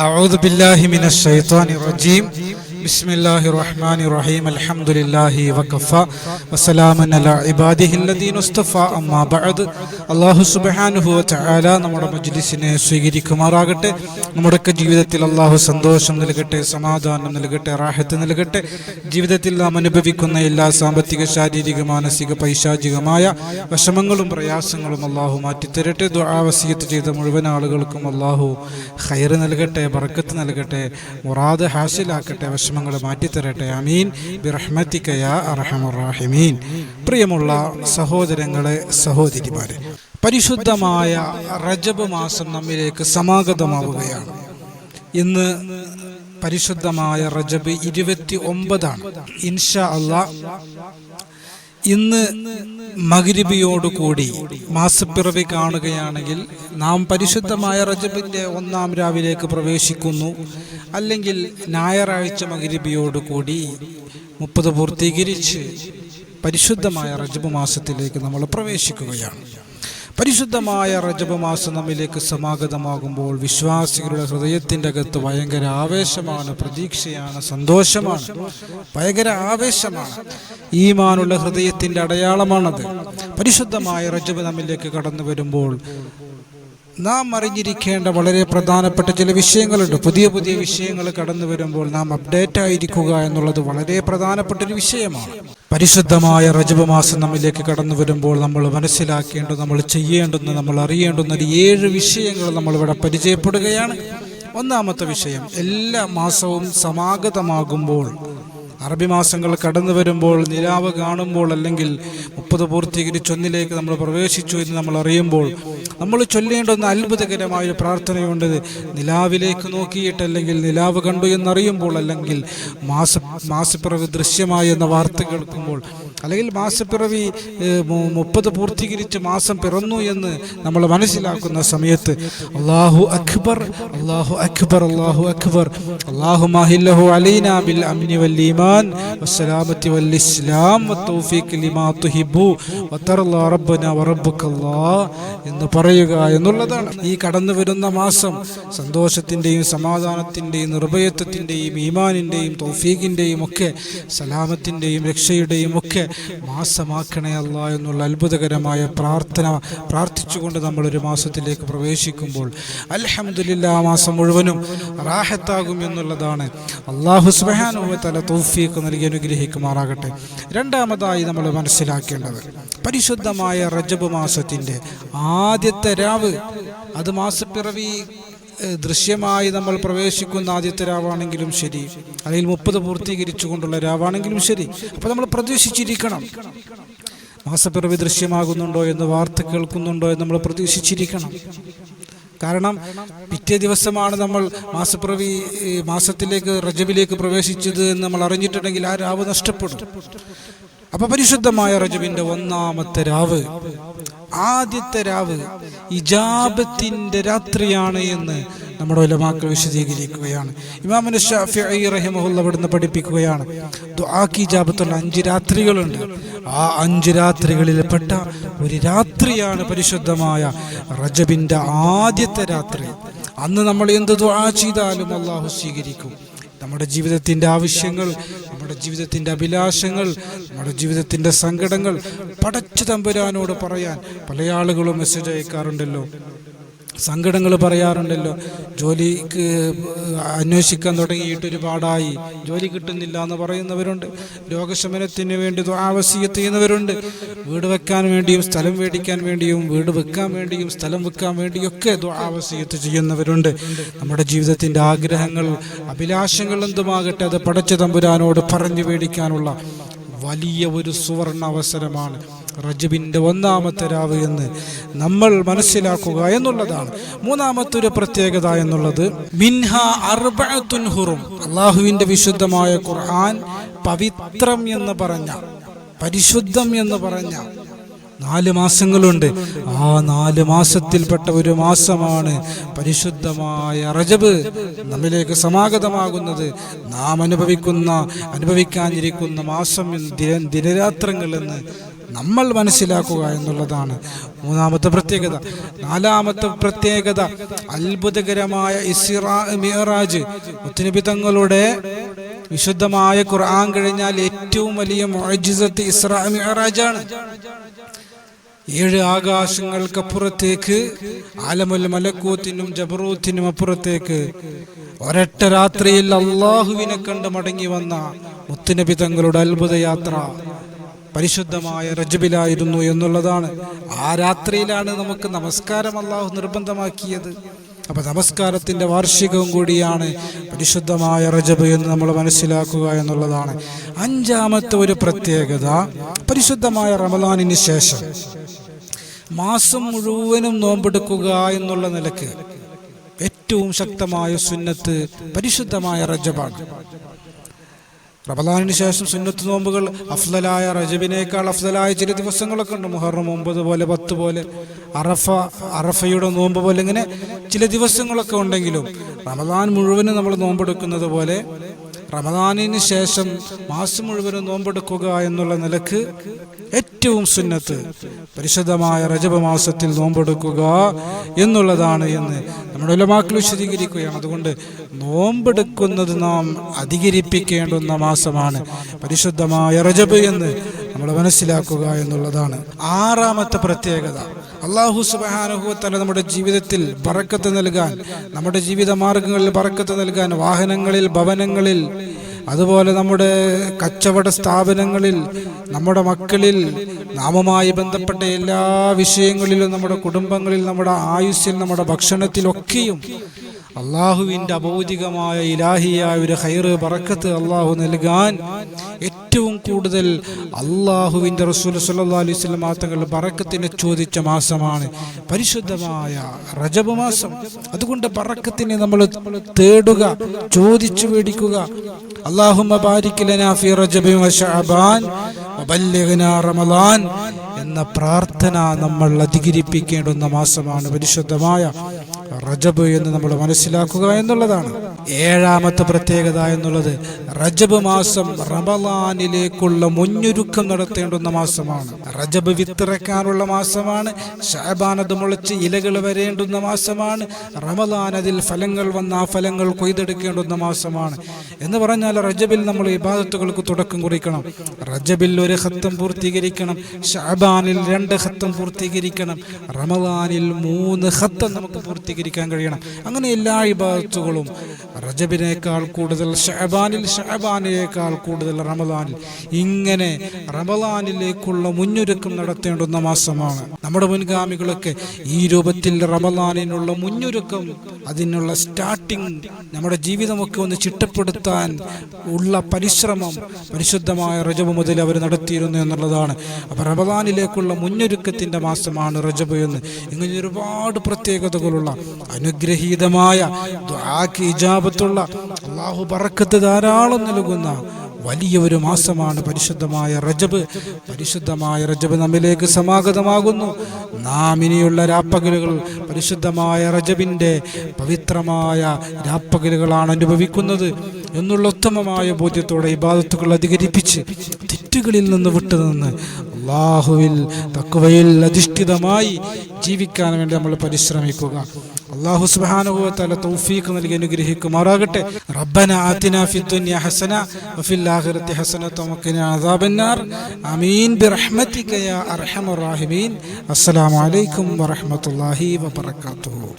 أعوذ بالله من الشيطان الرجيم بسم الله الرحمن الرحيم الحمد لله وكفى وسلام على عباده الذين اصطفى أما بعد അല്ലാഹു സുബ്ഹാനഹു വ തആല നമ്മുടെ മജ്ലിസിനെ സ്വീകരിക്കുമാറാകട്ടെ. നമ്മുടെയൊക്കെ ജീവിതത്തിൽ അല്ലാഹു സന്തോഷം നൽകട്ടെ, സമാധാനം നൽകട്ടെ, റാഹത്ത് നൽകട്ടെ. ജീവിതത്തിൽ നാം അനുഭവിക്കുന്ന എല്ലാ സാമ്പത്തിക, ശാരീരിക, മാനസിക, പൈശാചികമായ വിഷമങ്ങളും പ്രയാസങ്ങളും അല്ലാഹു മാറ്റിത്തരട്ടെ. ദുആ വസിയത്ത് ചെയ്ത മുഴുവൻ ആളുകൾക്കും അല്ലാഹു ഖൈർ നൽകട്ടെ, ബറക്കത്ത് നൽകട്ടെ, മുറാദ് ഹാസിലാക്കട്ടെ, വിഷമങ്ങൾ മാറ്റിത്തരട്ടെ. ആമീൻ ബിറഹ്മതിക യാ അർഹമർ റഹീമീൻ. പ്രിയമുള്ള സഹോദരങ്ങളെ, സഹോദരിമാരെ, പരിശുദ്ധമായ റജബ് മാസം നമ്മിലേക്ക് സമാഗതമാവുകയാണ്. ഇന്ന് പരിശുദ്ധമായ റജബ് 29 ഇൻഷാ അല്ലാഹ്. ഇന്ന് മഗ്രിബിയോടുകൂടി മാസപ്പിറവി കാണുകയാണെങ്കിൽ നാം പരിശുദ്ധമായ റജബിൻ്റെ 1-ാം രാവിലേക്ക് പ്രവേശിക്കുന്നു. അല്ലെങ്കിൽ ഞായറാഴ്ച മഗ്രിബിയോടുകൂടി 30 പൂർത്തീകരിച്ച് പരിശുദ്ധമായ റജബ് മാസത്തിലേക്ക് നമ്മൾ പ്രവേശിക്കുകയാണ്. പരിശുദ്ധമായ റജബ് മാസം നമ്മിലേക്ക് സമാഗതമാകുമ്പോൾ വിശ്വാസികളുടെ ഹൃദയത്തിൻ്റെ അകത്ത് ഭയങ്കര ആവേശമാണ്, പ്രതീക്ഷയാണ്, സന്തോഷമാണ്, ഭയങ്കര ആവേശമാണ്. ഈമാനുള്ള ഹൃദയത്തിൻ്റെ അടയാളമാണത്. പരിശുദ്ധമായ റജബ് നമ്മിലേക്ക് കടന്നു വരുമ്പോൾ നാം അറിഞ്ഞിരിക്കേണ്ട വളരെ പ്രധാനപ്പെട്ട ചില വിഷയങ്ങളുണ്ട്. പുതിയ പുതിയ വിഷയങ്ങൾ കടന്നു വരുമ്പോൾ നാം അപ്ഡേറ്റ് ആയിരിക്കുക എന്നുള്ളത് വളരെ പ്രധാനപ്പെട്ടൊരു വിഷയമാണ്. പരിശുദ്ധമായ റജബ് മാസം നമ്മിലേക്ക് കടന്നു വരുമ്പോൾ നമ്മൾ മനസ്സിലാക്കേണ്ടത്, നമ്മൾ ചെയ്യേണ്ടുന്ന, നമ്മൾ അറിയേണ്ടുന്ന 7 വിഷയങ്ങൾ നമ്മളിവിടെ പരിചയപ്പെടുകയാണ്. 1-ാമത്തെ വിഷയം, എല്ലാ മാസവും സമാഗതമാകുമ്പോൾ, അറബി മാസങ്ങൾ കടന്നു വരുമ്പോൾ, നിലാവ് കാണുമ്പോൾ, അല്ലെങ്കിൽ 30 പൂർത്തീകരിച്ച് 1-ലേക്ക് നമ്മൾ പ്രവേശിച്ചു എന്ന് നമ്മൾ അറിയുമ്പോൾ നമ്മൾ ചൊല്ലേണ്ടുന്ന അത്ഭുതകരമായ പ്രാർത്ഥനയുണ്ട്. നിലാവിലേക്ക് നോക്കിയിട്ട്, അല്ലെങ്കിൽ നിലാവ് കണ്ടു എന്നറിയുമ്പോൾ, അല്ലെങ്കിൽ മാസപ്പിറവി ദൃശ്യമായി എന്ന വാർത്ത കേൾക്കുമ്പോൾ, അല്ലെങ്കിൽ മാസപ്പിറവി 30 പൂർത്തീകരിച്ച് മാസം പിറന്നു എന്ന് നമ്മൾ മനസ്സിലാക്കുന്ന സമയത്ത് അല്ലാഹു അക്ബർ, അല്ലാഹു അക്ബർ, അല്ലാഹു അക്ബർ, അല്ലാഹുമ്മ അഹില്ലഹു അലൈനാ ബിൽ അംനി വൽ ഈമാൻ വസ്സലാമത്തി വൽ ഇസ്ലാം വത്തൗഫീഖ് ലിമാ തുഹിബ്ബു വതർലാ റബ്ബനാ വറബ്ബുകല്ലാഹ് എന്ന് പറയുക എന്നുള്ളതാണ്. ഈ കടന്നു വരുന്ന മാസം സന്തോഷത്തിൻ്റെയും സമാധാനത്തിൻ്റെയും നിർഭയത്വത്തിൻ്റെയും ഈമാനിൻ്റെയും തൗഫീഖിൻ്റെയും ഒക്കെ, സലാമത്തിൻ്റെയും രക്ഷയുടെയും ഒക്കെ മാസമാക്കണേ അല്ലാ എന്നുള്ള അത്ഭുതകരമായ പ്രാർത്ഥിച്ചുകൊണ്ട് നമ്മളൊരു മാസത്തിലേക്ക് പ്രവേശിക്കുമ്പോൾ അൽഹംദുലില്ലാഹ് മാസം മുഴുവനും റാഹത്താകും എന്നുള്ളതാണ്. അല്ലാഹു സുബ്ഹാനഹു വ തആല തൗഫീഖ് നൽകി അനുഗ്രഹിക്കുമാറാകട്ടെ. 2-ാമതായി നമ്മൾ മനസ്സിലാക്കേണ്ടത്, പരിശുദ്ധമായ റജബ് മാസത്തിൻ്റെ ആദ്യത്തെ രാവ്, അത് മാസപ്പിറവി ദൃശ്യമായി നമ്മൾ പ്രവേശിക്കുന്ന ആദ്യത്തെ രാവാണെങ്കിലും ശരി, അല്ലെങ്കിൽ 30 പൂർത്തീകരിച്ചുകൊണ്ടുള്ള രാവാണെങ്കിലും ശരി, അപ്പോൾ നമ്മൾ പ്രതീക്ഷിച്ചിരിക്കണം. മാസപ്പിറവി ദൃശ്യമാകുന്നുണ്ടോ എന്ന്, വാർത്ത കേൾക്കുന്നുണ്ടോ എന്ന് നമ്മൾ പ്രതീക്ഷിച്ചിരിക്കണം. കാരണം പിറ്റേ ദിവസമാണ് നമ്മൾ മാസപ്പിറവി മാസത്തിലേക്ക്, റജബിലേക്ക് പ്രവേശിച്ചത് എന്ന് നമ്മൾ അറിഞ്ഞിട്ടുണ്ടെങ്കിൽ ആ രാവ് നഷ്ടപ്പെടും. അപ്പൊ പരിശുദ്ധമായ റജബിന്റെ 1-ാമത്തെ രാവ്, ആദ്യത്തെ രാവ് ഇജാബത്തിന്റെ രാത്രിയാണ് എന്ന് നമ്മുടെ ഉലമാക്കൾ വിശദീകരിക്കുകയാണ്. ഇമാം ശാഫിഈ റഹിമഹുല്ലാഹ് അവിടുന്ന് പഠിപ്പിക്കുകയാണ്, ദുആക്ക് ഇജാബത്തുള്ള 5 രാത്രികളുണ്ട്. ആ 5 രാത്രികളിൽപ്പെട്ട ഒരു രാത്രിയാണ് പരിശുദ്ധമായ റജബിന്റെ ആദ്യത്തെ രാത്രി. അന്ന് നമ്മൾ എന്ത് ദുആ ചെയ്താലും അല്ലാഹു സ്വീകരിക്കും. നമ്മുടെ ജീവിതത്തിൻ്റെ ആവശ്യങ്ങൾ, നമ്മുടെ ജീവിതത്തിൻ്റെ അഭിലാഷങ്ങൾ, നമ്മുടെ ജീവിതത്തിൻ്റെ സങ്കടങ്ങൾ പടച്ച തമ്പുരാനോട് പറയാൻ പല ആളുകളും മെസ്സേജ് അയക്കാറുണ്ടല്ലോ, സങ്കടങ്ങൾ പറയാറുണ്ടല്ലോ. ജോലിക്ക് അന്വേഷിക്കാൻ തുടങ്ങിയിട്ട് ഒരുപാടായി, ജോലി കിട്ടുന്നില്ല എന്ന് പറയുന്നവരുണ്ട്. രോഗശമനത്തിന് വേണ്ടി ദുആ വസിയത്ത് ചെയ്യുന്നവരുണ്ട്. വീട് വെക്കാൻ വേണ്ടിയും സ്ഥലം മേടിക്കാൻ വേണ്ടിയും, വീട് വെക്കാൻ വേണ്ടിയും സ്ഥലം വെക്കാൻ വേണ്ടിയൊക്കെ ദുആ വസിയത്ത് ചെയ്യുന്നവരുണ്ട്. നമ്മുടെ ജീവിതത്തിൻ്റെ ആഗ്രഹങ്ങൾ, അഭിലാഷങ്ങൾ എന്തുമാകട്ടെ, അത് പടച്ച തമ്പുരാനോട് പറഞ്ഞു മേടിക്കാനുള്ള വലിയ ഒരു സുവർണ അവസരമാണ് റജബിന്റെ 1-ാമത്തെ രാവ് എന്ന് നമ്മൾ മനസ്സിലാക്കുക എന്നുള്ളതാണ്. 3-ാമത്തെ ഒരു പ്രത്യേകത എന്നുള്ളത്, മിൻഹ അർബഅത്തുൻ ഹുറും, അല്ലാഹുവിന്റെ വിശുദ്ധമായ ഖുർആൻ പവിത്രം എന്ന് പറഞ്ഞ, പരിശുദ്ധം എന്ന് പറഞ്ഞ 4 മാസങ്ങളുണ്ട്. ആ 4 മാസത്തിൽപ്പെട്ട ഒരു മാസമാണ് പരിശുദ്ധമായ റജബ് നമ്മിലേക്ക് സമാഗതമാകുന്നത്. നാം അനുഭവിക്കാനിരിക്കുന്ന മാസം ദിനരാത്രങ്ങൾ എന്ന് നമ്മൾ മനസ്സിലാക്കുക എന്നുള്ളതാണ് 3-ാമത്തെ പ്രത്യേകത. 4-ാമത്തെ പ്രത്യേകത അത്ഭുതകരമായ ഇസ്റാ മിഅ്റാജ്. മുത്തുനബി തങ്ങളുടെ വിശുദ്ധമായ ഖുർആൻ കഴിഞ്ഞാൽ ഏറ്റവും വലിയ മുഅ്ജിസത്ത് ഇസ്റാ മിഅ്റാജാണ്. 7 ആകാശങ്ങൾക്കപ്പുറത്തേക്ക്, ആലമുൽ മലക്കൂത്തിനും ജബറൂത്തിനും അപ്പുറത്തേക്ക് ഒരൊറ്റ രാത്രിയിൽ അള്ളാഹുവിനെ കണ്ട് മടങ്ങി വന്ന മുത്തുനബി തങ്ങളുടെ അത്ഭുത യാത്ര പരിശുദ്ധമായ റജബിലായിരുന്നു എന്നുള്ളതാണ്. ആ രാത്രിയിലാണ് നമുക്ക് നമസ്കാരം അള്ളാഹു നിർബന്ധമാക്കിയത്. അപ്പൊ നമസ്കാരത്തിന്റെ വാർഷികവും കൂടിയാണ് പരിശുദ്ധമായ റജബ് എന്ന് നമ്മൾ മനസ്സിലാക്കുക എന്നുള്ളതാണ്. 5-ാമത്തെ ഒരു പ്രത്യേകത, പരിശുദ്ധമായ റമദാനിന് ശേഷം മാസം മുഴുവനും നോമ്പെടുക്കുക എന്നുള്ള നിലക്ക് ഏറ്റവും ശക്തമായ സുന്നത്ത് പരിശുദ്ധമായ റജബാണ്. റമദാനിന് ശേഷം സുന്നത്ത് നോമ്പുകൾ അഫ്ദലായ റജബിനേക്കാൾ അഫ്ദലായ ചില ദിവസങ്ങളൊക്കെ ഉണ്ട്. മുഹറം 9 പോലെ, 10 പോലെ, അറഫയുടെ നോമ്പ് പോലെ, ഇങ്ങനെ ചില ദിവസങ്ങളൊക്കെ ഉണ്ടെങ്കിലും റമദാൻ മുഴുവനും നമ്മൾ നോമ്പെടുക്കുന്നത് പോലെ റമദാനിന് ശേഷം മാസം മുഴുവനും നോമ്പെടുക്കുക എന്നുള്ള നിലക്ക് ഏറ്റവും സുന്നത്ത് പരിശുദ്ധമായ റജബ് മാസത്തിൽ നോമ്പെടുക്കുക എന്നുള്ളതാണ് എന്ന് നമ്മുടെ ഉലമാക്കൾ വിശദീകരിക്കുകയാണ്. അതുകൊണ്ട് നോമ്പെടുക്കുന്നത് നാം അധികരിപ്പിക്കേണ്ടുന്ന മാസമാണ് പരിശുദ്ധമായ റജബ് എന്ന് നമ്മൾ മനസ്സിലാക്കുക എന്നുള്ളതാണ്. 6-ാമത്തെ പ്രത്യേകത, അല്ലാഹു സുബ്ഹാനഹു വ തആല നമ്മുടെ ജീവിതത്തിൽ ബറക്കത്ത് നൽകാൻ, നമ്മുടെ ജീവിത മാർഗങ്ങളിൽ ബറക്കത്ത് നൽകാൻ, വാഹനങ്ങളിൽ, ഭവനങ്ങളിൽ, അതുപോലെ നമ്മുടെ കച്ചവട സ്ഥാപനങ്ങളിൽ, നമ്മുടെ മക്കളിൽ, നാമുമായി ബന്ധപ്പെട്ട എല്ലാ വിഷയങ്ങളിലും, നമ്മുടെ കുടുംബങ്ങളിൽ, നമ്മുടെ ആയുസ്സിൽ, നമ്മുടെ ഭക്ഷണത്തിലൊക്കെയും അള്ളാഹുവിൻ്റെ അഭൗതികമായ ഇലാഹിയായ ഒരു ഖൈറ് ബറക്കത്ത് അള്ളാഹു നൽകാൻ ഏറ്റവും കൂടുതൽ അള്ളാഹുവിൻ്റെ റസൂൽ സല്ലല്ലാഹു അലൈഹി വസല്ലം തങ്ങൾ ബറക്കത്തിനെ ചോദിച്ച മാസമാണ് പരിശുദ്ധമായ റജബ് മാസം. അതുകൊണ്ട് ബറക്കത്തിനെ നമ്മൾ തേടുക, ചോദിച്ചു മേടിക്കുക. അല്ലാഹുമ്മ ബാരിക് ലനാ ഫീ റജബി വ ശഅബാൻ വബല്ലിഗ്നാ റമളാൻ എന്ന പ്രാർത്ഥന നമ്മൾ അധികരിപ്പിക്കേണ്ടുന്ന മാസമാണ് പരിശുദ്ധമായ റജബ് എന്ന് നമ്മൾ മനസ്സിലാക്കുക എന്നുള്ളതാണ്. 7-ാമത്തെ പ്രത്യേകത എന്നുള്ളത്, റജബ് മാസം റമളാനിലേക്കുള്ള മുന്നൊരുക്കം നടത്തേണ്ടുന്ന മാസമാണ്. റജബ് വിത്തിറക്കാനുള്ള മാസമാണ്. ശഅബാൻ അത് മുളച്ച് ഇലകൾ വരേണ്ടുന്ന മാസമാണ്. റമളാൻ അതിൽ ഫലങ്ങൾ വന്ന ആ ഫലങ്ങൾ കൊയ്തെടുക്കേണ്ടുന്ന മാസമാണ്. എന്ന് പറഞ്ഞാൽ റജബിൽ നമ്മൾ ഇബാദത്തുകൾക്ക് തുടക്കം കുറിക്കണം. റജബിൽ 1 ഖത്തം പൂർത്തീകരിക്കണം, ശഅബാനിൽ 2 ഖത്തം പൂർത്തീകരിക്കണം, റമളാനിൽ 3 ഖത്തം നമുക്ക് പൂർത്തീകരിക്കാൻ കഴിയണം. അങ്ങനെ എല്ലാ ഇബാദത്തുകളും റജബിനേക്കാൾ കൂടുതൽ ശഅബാനിൽ, ശഅബാനിനേക്കാൾ കൂടുതൽ റമളാനിൽ, ഇങ്ങനെ റമളാനിലേക്കുള്ള മുന്നൊരുക്കം നടത്തേണ്ടുന്ന മാസമാണ്. നമ്മുടെ മുൻഗാമികളൊക്കെ ഈ രൂപത്തിൽ റമളാനിനുള്ള മുന്നൊരുക്കം, അതിനുള്ള സ്റ്റാർട്ടിങ്, നമ്മുടെ ജീവിതമൊക്കെ ഒന്ന് ചിട്ടപ്പെടുത്താൻ ഉള്ള പരിശ്രമം പരിശുദ്ധമായ റജബ് മുതൽ അവർ നടത്തിയിരുന്നു എന്നുള്ളതാണ്. അപ്പോൾ റമളാനിലേക്കുള്ള മുന്നൊരുക്കത്തിൻ്റെ മാസമാണ് റജബ് എന്ന്. ഇങ്ങനെ ഒരുപാട് പ്രത്യേകതകളുള്ള അനുഗ്രഹീതമായ ദുആക്ക് ഇജാബത്തുള്ള അല്ലാഹു ബറക്കത്ത് ധാരാളം നൽകുന്ന വലിയ ഒരു മാസമാണ് പരിശുദ്ധമായ റജബ്. പരിശുദ്ധമായ റജബ് നമ്മിലേക്ക് സമാഗതമാകുന്നു. നാം ഇനിയുള്ള രാപ്പകലുകൾ പരിശുദ്ധമായ റജബിൻ്റെ പവിത്രമായ രാപ്പകലുകളാണ് അനുഭവിക്കുന്നത് എന്നുള്ള ഉത്തമമായ ബോധ്യത്തോടെ ഇബാദത്തുകൾ അധികരിപ്പിച്ച് തെറ്റുകളിൽ നിന്ന് വിട്ടുനിന്ന് അല്ലാഹുവിൽ തഖ്വയിൽ അധിഷ്ഠിതമായി ജീവിക്കാൻ വേണ്ടി നമ്മൾ പരിശ്രമിക്കുക. അല്ലാഹു സുബ്ഹാനഹു വ തആല തൗഫീഖ് നൽകി അനുഗ്രഹിക്കുമാറാകട്ടെ. റബ്ബന ആതിനാ ഫിദ്ദുനിയ ഹസന വഫിൽ ആഖിറതി ഹസനത വഖിനാ അദാബന്നാർ. ആമീൻ ബിറഹ്മതിക യാ അർഹമർ റഹീമീൻ. അസ്സലാമു അലൈക്കും വറഹ്മത്തുള്ളാഹി വബറകാതുഹു.